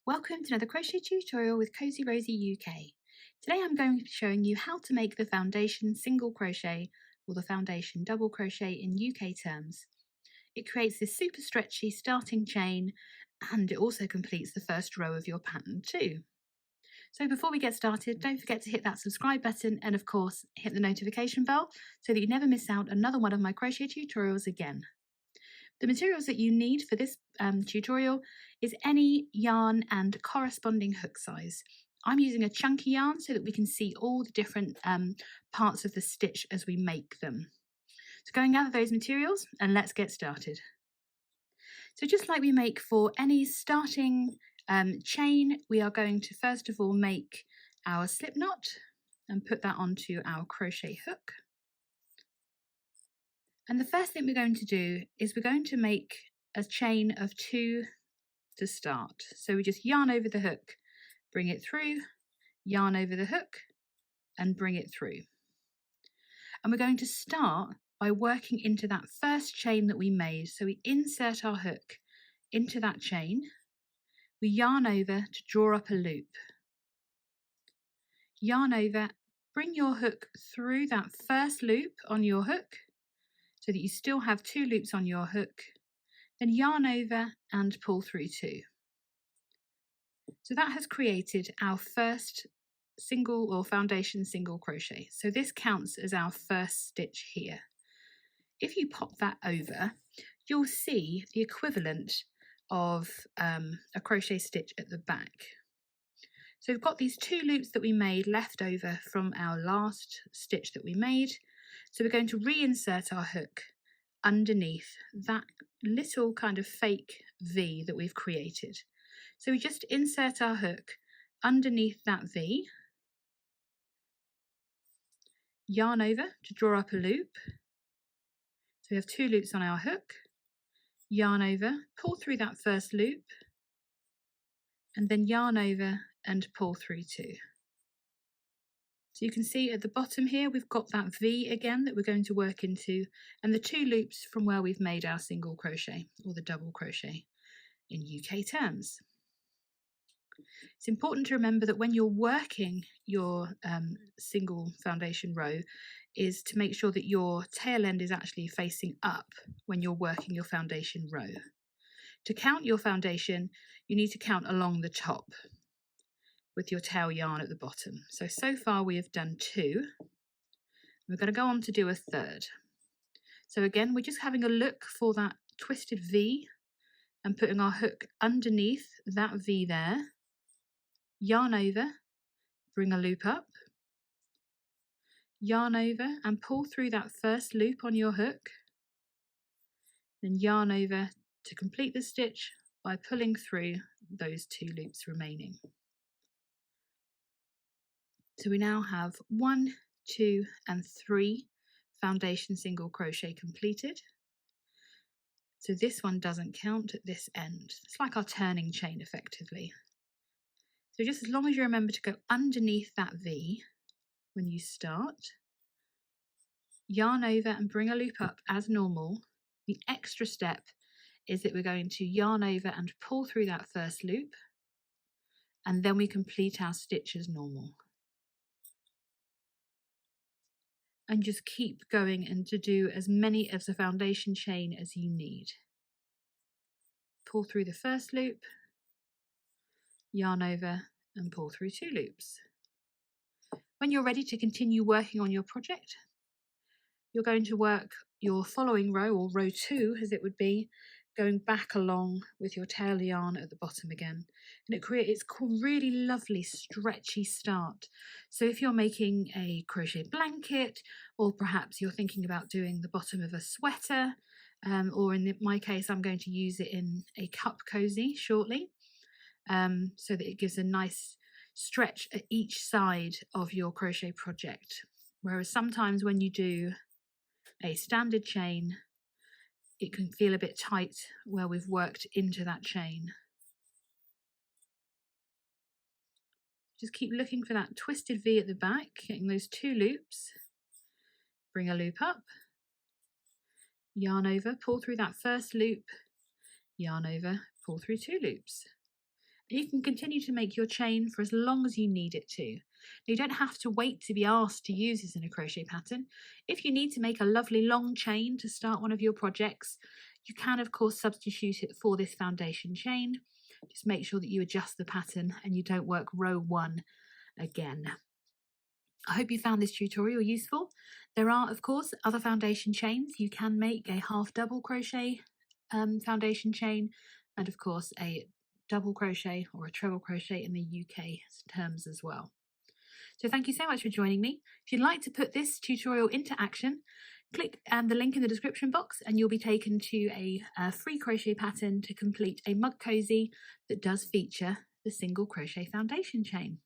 Welcome to another crochet tutorial with Cozy Rosie UK. Today I'm going to be showing you how to make the foundation single crochet or the foundation double crochet in UK terms. It creates this super stretchy starting chain and it also completes the first row of your pattern too. So before we get started, don't forget to hit that subscribe button and of course hit the notification bell so that you never miss out another one of my crochet tutorials again. The materials that you need for this tutorial is any yarn and corresponding hook size. I'm using a chunky yarn so that we can see all the different parts of the stitch as we make them. So go and gather those materials and let's get started. So just like we make for any starting chain, we are going to first of all make our slip knot and put that onto our crochet hook. And the first thing we're going to do is we're going to make a chain of 2 to start. So we just yarn over the hook, bring it through, yarn over the hook, and bring it through. And we're going to start by working into that first chain that we made. So we insert our hook into that chain, we yarn over to draw up a loop. Yarn over, bring your hook through that first loop on your hook, so that you still have 2 loops on your hook, then yarn over and pull through 2. So that has created our first single or foundation single crochet. So this counts as our first stitch here. If you pop that over, you'll see the equivalent of a crochet stitch at the back. So we've got these 2 loops that we made left over from our last stitch that we made. So we're going to reinsert our hook underneath that little kind of fake V that we've created. So we just insert our hook underneath that V, yarn over to draw up a loop. So we have 2 loops on our hook, yarn over, pull through that first loop, and then yarn over and pull through 2. So you can see at the bottom here, we've got that V again that we're going to work into, and the 2 loops from where we've made our single crochet or the double crochet in UK terms. It's important to remember that when you're working your single foundation row is to make sure that your tail end is actually facing up when you're working your foundation row. To count your foundation, you need to count along the top with your tail yarn at the bottom. So far we have done 2. We're going to go on to do a third. So again, we're just having a look for that twisted V and putting our hook underneath that V there, yarn over, bring a loop up, yarn over and pull through that first loop on your hook, then yarn over to complete the stitch by pulling through those 2 loops remaining. So we now have 1, 2 and 3 foundation single crochet completed. So this one doesn't count at this end. It's like our turning chain effectively. So just as long as you remember to go underneath that V when you start, yarn over and bring a loop up as normal. The extra step is that we're going to yarn over and pull through that first loop, and then we complete our stitch as normal. And just keep going and to do as many of the foundation chain as you need. Pull through the first loop, yarn over and pull through 2 loops. When you're ready to continue working on your project, you're going to work your following row, or row 2 as it would be, going back along with your tail yarn at the bottom again. And it's a really lovely stretchy start. So if you're making a crochet blanket, or perhaps you're thinking about doing the bottom of a sweater, or in my case I'm going to use it in a cup cozy shortly, so that it gives a nice stretch at each side of your crochet project. Whereas sometimes when you do a standard chain, it can feel a bit tight where we've worked into that chain. Just keep looking for that twisted V at the back, getting those 2 loops, bring a loop up, yarn over, pull through that first loop, yarn over, pull through 2 loops. You can continue to make your chain for as long as you need it to. You don't have to wait to be asked to use this in a crochet pattern. If you need to make a lovely long chain to start one of your projects, you can of course substitute it for this foundation chain. Just make sure that you adjust the pattern and you don't work row 1 again. I hope you found this tutorial useful. There are of course other foundation chains. You can make a half double crochet foundation chain, and of course a double crochet or a treble crochet in the UK terms as well. So thank you so much for joining me. If you'd like to put this tutorial into action, click the link in the description box and you'll be taken to a free crochet pattern to complete a mug cozy that does feature the single crochet foundation chain.